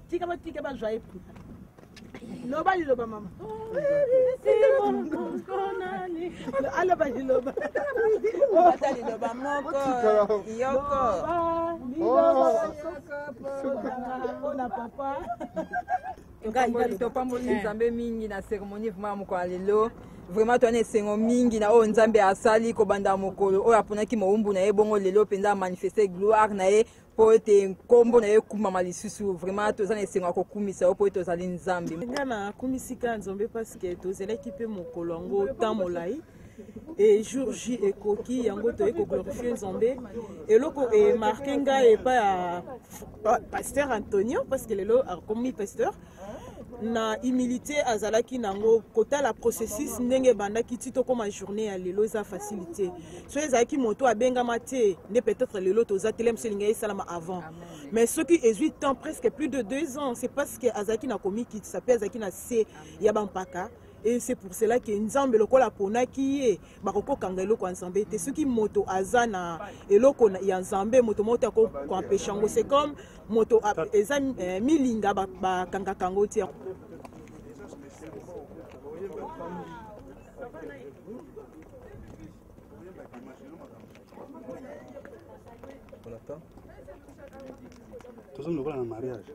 tika ba joyeux loba liloba mama aloba liloba liloba moko yoko na papa ngai topamboli nzambe mingi na cérémonie vraiment moko lelo vraiment toane sengo mingi na o nzambe asali ko banda mokolo o aponaki moumbu na ye bongo lelo penza manifester gloire na ye po ete nkombo na ye kumama lisusu vraiment toza na esengo akokumisa o po ete ozali nzambe nga na kumisika nzambe parce que tozalaki mpe mokolo yango temps molai et jour J ekoki yango toye koglorifie nzambe eloko emarke ngai epai ya pasteur Antonio parce que lelo akomi pasteur na humilité azalaki nango kotala processus ndenge bandaki ti tokoma journée ya lelo eza facilité so ezalaki moto abengama te nde peut-être lelo toza telem selinga esalama avant mais ce qui est 8 ans presque plus de 2 ans c'est parce que azalaki na komi kiti ça peut azalaki na se ya bampaka et c'est pour cela que nzambe lokola ponaki ye bakoko kanga eloko nzambe te soki moto azana eloko ya nzambe moto moto ko empêcher ngo c'est comme moto eza milinga ba kanga kango ti Tous nous voilà en mariage.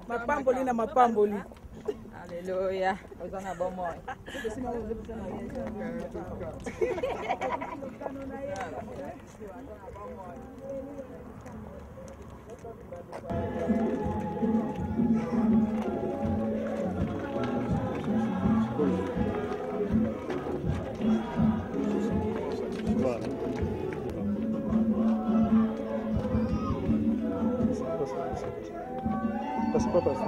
mapamboli na mapamboli Alléluia. Ozana bon moi. C'est pas passé.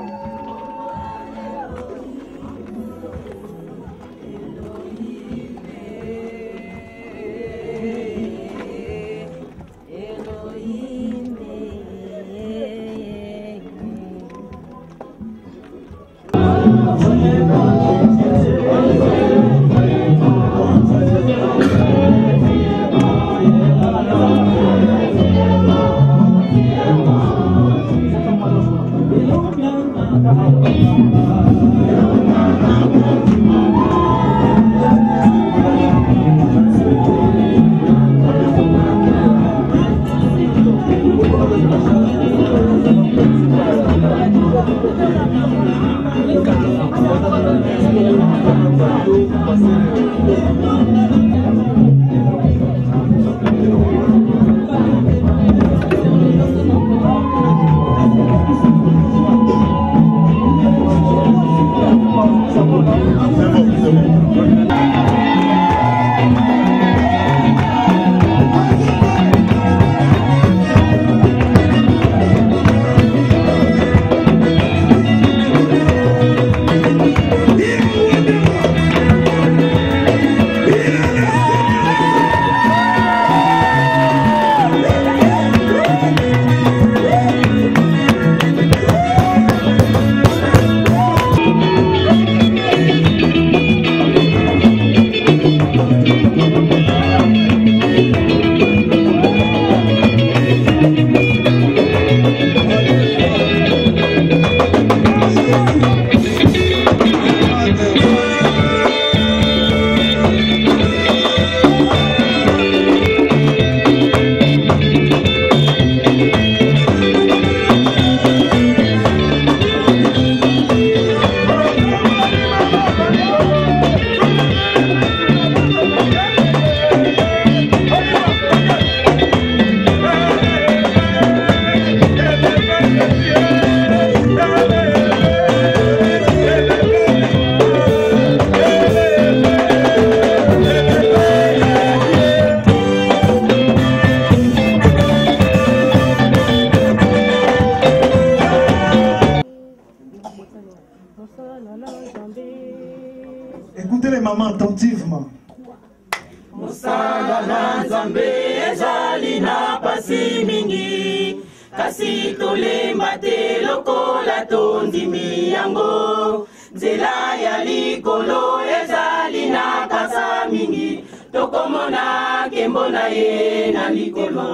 ezali na pasi mingi kasi tolemba te lokola tondimi yango nzela ya likolo ezali na kasa mingi tokomona nkembo na ye na likolo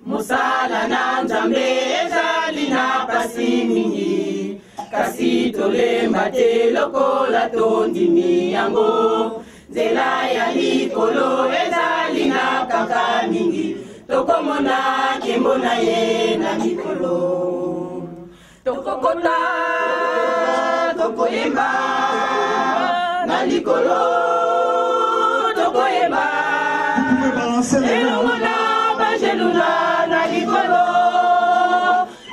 mosala na nzambe ezali na pasi mingi kasi tolemba te lokola tondimi yango nzela ya likolo ezali na kaka mingi tokomona nkembo na ye na likolo tokokota tokoyemba na likolo tokoyemba elongo na bajeluna na likolo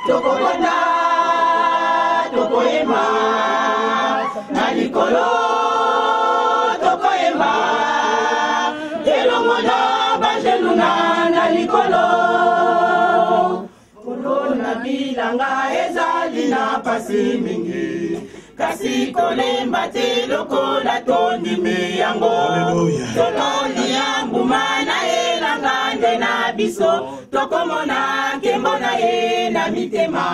tokokota tokoyemba na likolo tokoyemba elongo na bajeluna na likolo kolona bilanga ezali na pasi mingi kasi kolemba te lokola tondimi yango tololi ya mbuma na elanga nde na biso tokomona nkembo na ye na mitema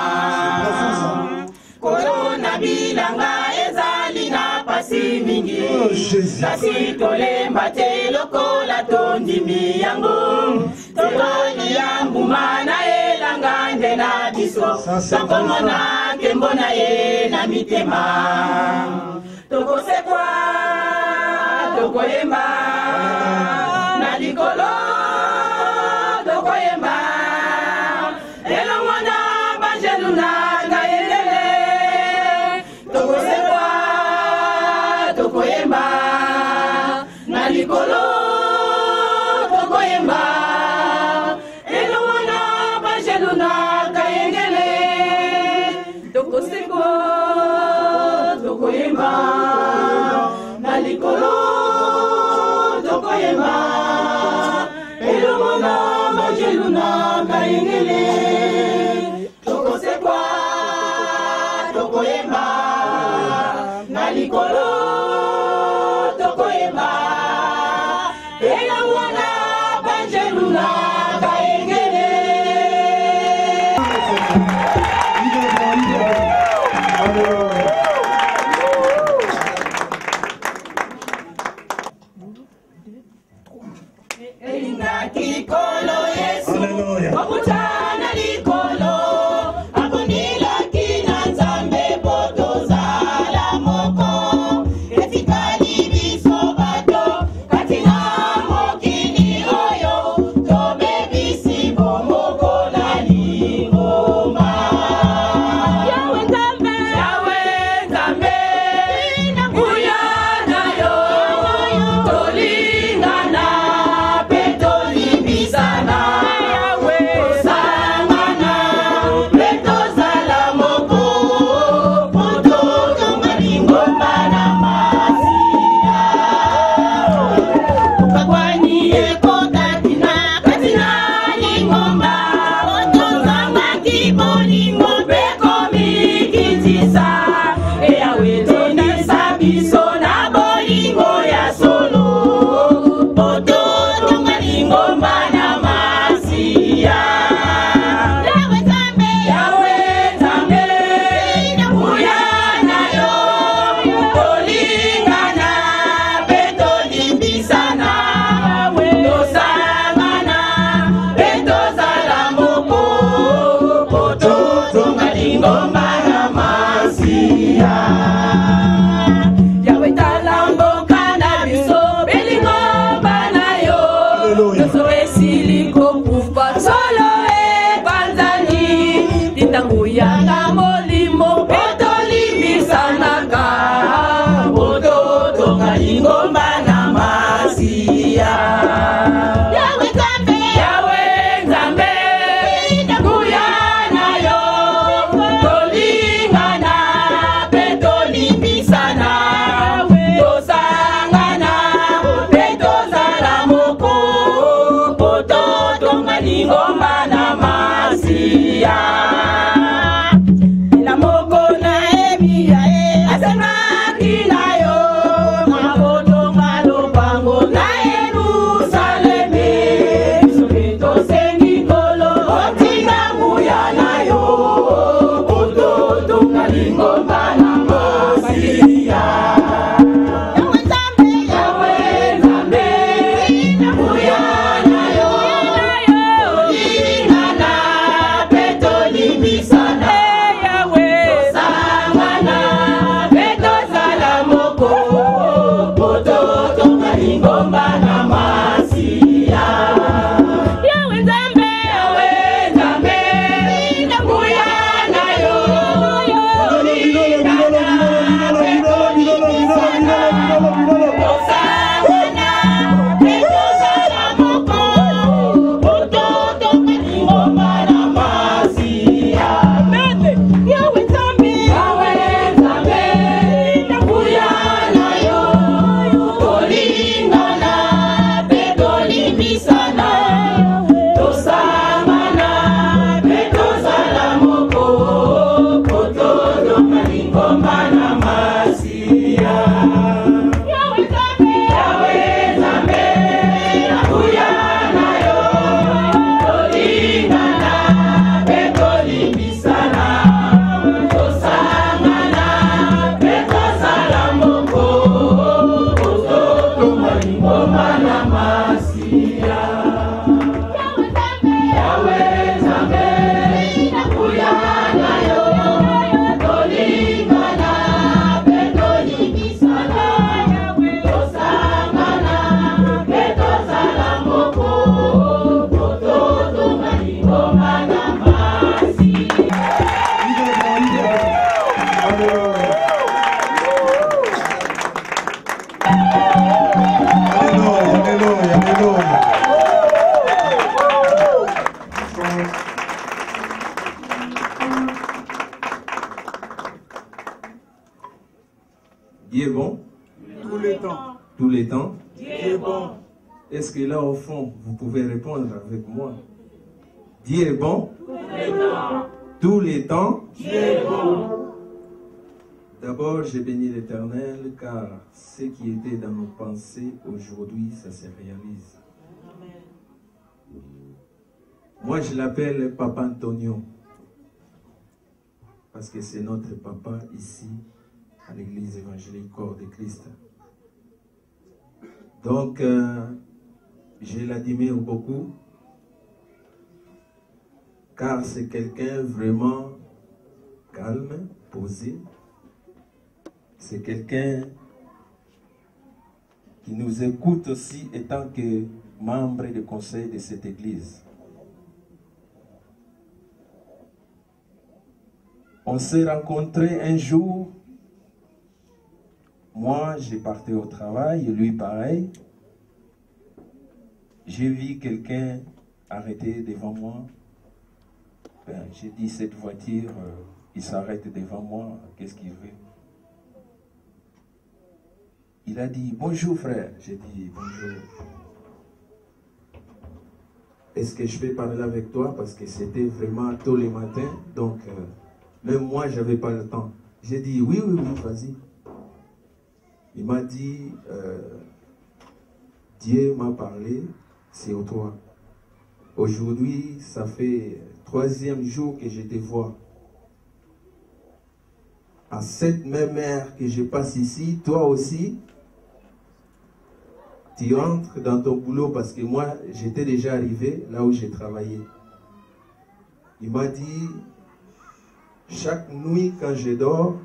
kolona bilanga ezali na pasi mingi kasi tolemba te lokola tondimi yango tololi ya mbuma na elanga nde na biso tokomona nkembo na ye na mitema tokosekwa tokoyemba na likolo tokoyemba elongo na bajeluna ngayelele tokosekwa tokoyemba na likolo tokoyemba elongo na bajeluna ngayengele tokosekwa tokoyemba na likolo tokoyemba elongo na bajeluna ngayengele tokosekwa tokoyemba na likolo tokoyemba elongo na bajeluna ngayengele elinga kikolo Yesu okutana likolo akundila kina nzambe potozala moko etikali biso bato katina mokili oyo tobebisi bomoko na lingoma yawe nzambe nguya nayo tolingana pe tolimbisana tosangana pe tozala moko pototonga lingomba na masiya kakwani ekokatina katina lingomba potozanga kibolingo pe komikitisa eyawe tondisa biso na bolingo ya solo pototonga lingomba na masiya yawe nzambe nguya nayo tolingana pe tolimbisana tosangana pe tozala moko pototonga lingomba na masiya yawe tala mboka na biso belingomba na yo nyonso esili kokufa solo epanzani litango yanga molimo pe tolimbisanaka pototonga lingomba na masiya yawe nzambe nguya nayo tolingana pe tolimbisana tosangana pe tozala moko pototonga lingomba na masiya na moko na ebiya asengaki na yo mabotonga lopango na Yerusaleme Est-ce que là, au fond, vous pouvez répondre avec moi? Dieu est bon. Tous les temps. Dieu est bon. D'abord, je bénis l'Éternel, car ce qui était dans nos pensées aujourd'hui, ça se réalise. Moi, je l'appelle Papa Antonio, parce que c'est notre papa ici, à l'église évangélique Corps de Christ. Donc, je l'admire beaucoup, car c'est quelqu'un vraiment calme, posé. C'est quelqu'un qui nous écoute aussi étant que membre du conseil de cette église. On s'est rencontrés un jour. Moi, j'ai parti au travail, et lui pareil. J'ai vu quelqu'un arrêté devant moi. Ben, j'ai dit, cette voiture, il s'arrête devant moi, qu'est-ce qu'il veut? Il a dit, bonjour frère. J'ai dit, bonjour. Est-ce que je peux parler avec toi? Parce que c'était vraiment tôt le matin, donc même moi, je n'avais pas le temps. J'ai dit, oui, vas-y. Il m'a dit, Dieu m'a parlé, c'est au toi. Aujourd'hui, ça fait 3e jour que je te vois. À cette même heure que je passe ici, toi aussi, tu entres dans ton boulot parce que moi, j'étais déjà arrivé là où j'ai travaillé. Il m'a dit, chaque nuit quand je dors,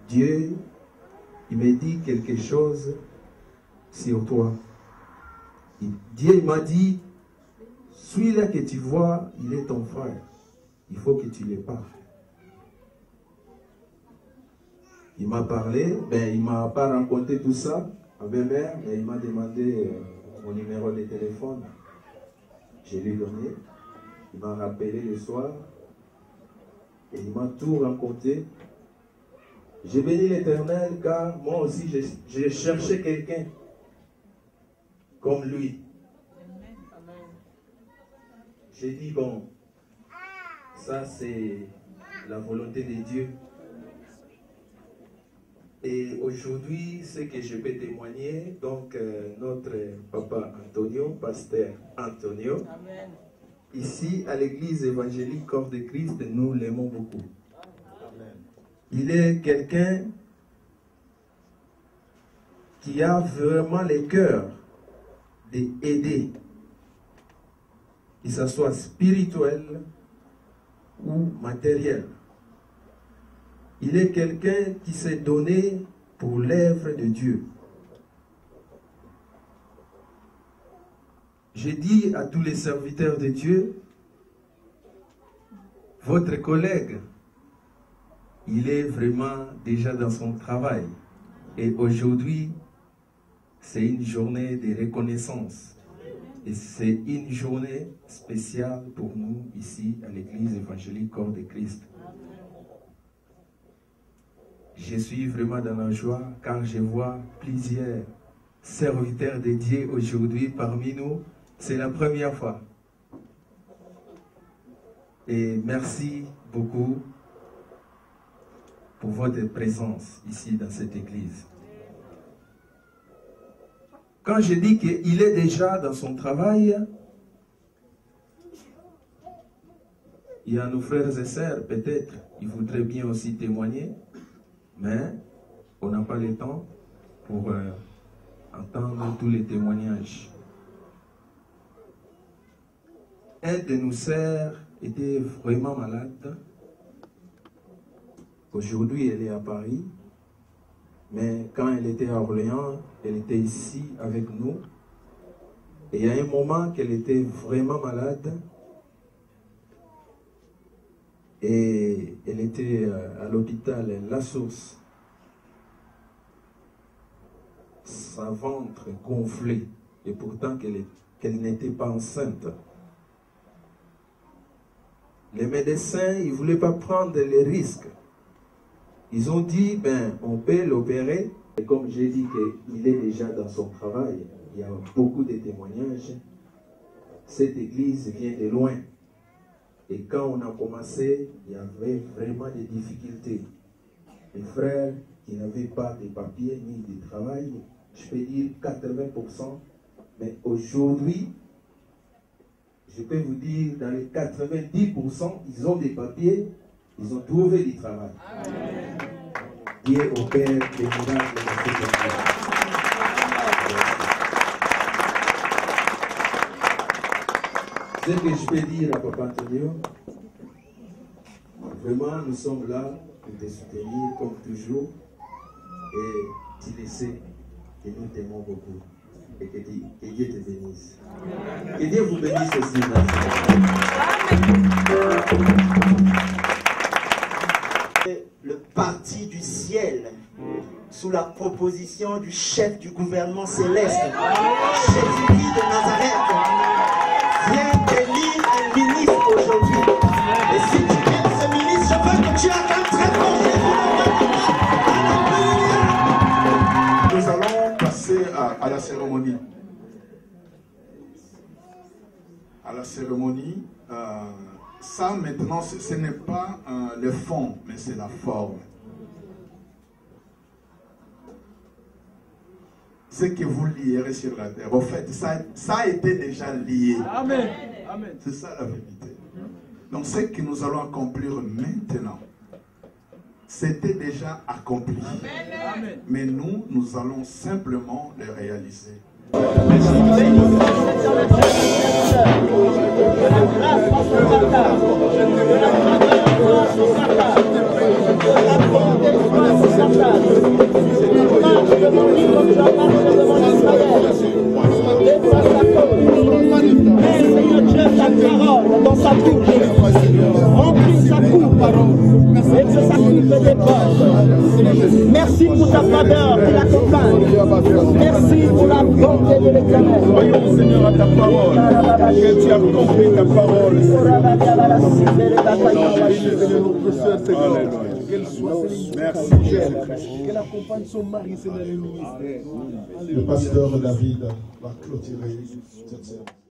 Dieu, il me dit quelque chose sur toi. Dieu m'a dit, celui-là que tu vois, il est ton frère. Il faut que tu le parles. Il m'a parlé, ben, il ne m'a pas raconté tout ça à ma mère, mais il m'a demandé mon numéro de téléphone. Je lui ai donné. Il m'a rappelé le soir et il m'a tout raconté. J'ai béni l'Éternel car moi aussi j'ai cherché quelqu'un comme lui. J'ai dit bon, ça c'est la volonté de Dieu. Et aujourd'hui, ce que je peux témoigner, donc notre papa Antonio, pasteur Antonio, amen, ici à l'église évangélique Corps de Christ, nous l'aimons beaucoup. Amen. Il est quelqu'un qui a vraiment le cœur d'aider, que ce soit spirituel ou matériel. Il est quelqu'un qui s'est donné pour l'œuvre de Dieu. J'ai dit à tous les serviteurs de Dieu, votre collègue, il est vraiment déjà dans son travail. Et aujourd'hui, c'est une journée de reconnaissance. Et c'est une journée spéciale pour nous ici à l'église évangélique Corps de Christ. Je suis vraiment dans la joie car je vois plusieurs serviteurs de Dieu aujourd'hui parmi nous. C'est la première fois. Et merci beaucoup pour votre présence ici dans cette église. Quand je dis qu'il est déjà dans son travail, il y a nos frères et sœurs, peut-être, ils voudraient bien aussi témoigner. Mais on n'a pas le temps pour entendre tous les témoignages. Un de nos sœurs était vraiment malade. Aujourd'hui, elle est à Paris. Mais quand elle était à Orléans, elle était ici avec nous. Et il y a un moment qu'elle était vraiment malade. Et elle était à l'hôpital La Source. Sa ventre gonflé. Et pourtant qu'elle n'était pas enceinte. Les médecins, ils ne voulaient pas prendre les risques. Ils ont dit, ben, on peut l'opérer. Et comme j'ai dit qu'il est déjà dans son travail, il y a beaucoup de témoignages. Cette église vient de loin. Et quand on a commencé, il y avait vraiment des difficultés. Les frères qui n'avaient pas de papiers ni de travail, je peux dire 80%. Mais aujourd'hui, je peux vous dire, dans les 90%, ils ont des papiers, ils ont trouvé du travail. Amen. Dieu opère des miracles dans cette église. Ce que je peux dire à Papa Antonio, vraiment, nous sommes là pour te soutenir comme toujours et tu le sais que nous t'aimons beaucoup et que Dieu te bénisse. Que Dieu vous bénisse aussi. Le parti du ciel, sous la proposition du chef du gouvernement céleste, Jésus-Christ de Nazareth, vient d'élire un ministre aujourd'hui. Et si tu aimes ce ministre, je veux que tu acclames très fort Jésus. Nous allons passer à la cérémonie. À la cérémonie, ça maintenant, ce n'est pas le fond, mais c'est la forme. Ce que vous lierez sur la terre, en fait, ça a été déjà lié. Amen. Amen. C'est ça la vérité. Donc ce que nous allons accomplir maintenant, c'était déjà accompli. Amen. Mais nous allons simplement le réaliser. Dans sa bouche, remplis sa coupe et que sa coupe dépasse. Merci pour ta faveur qui l'accompagne. Merci pour la bonté de l'Éternel. Voyons, Seigneur, à ta parole, que tu as accompli ta parole. Merci, Jésus-Christ. Qu'elle accompagne son mari, Seigneur, le ministère. Le pasteur David va clôturer cette séance.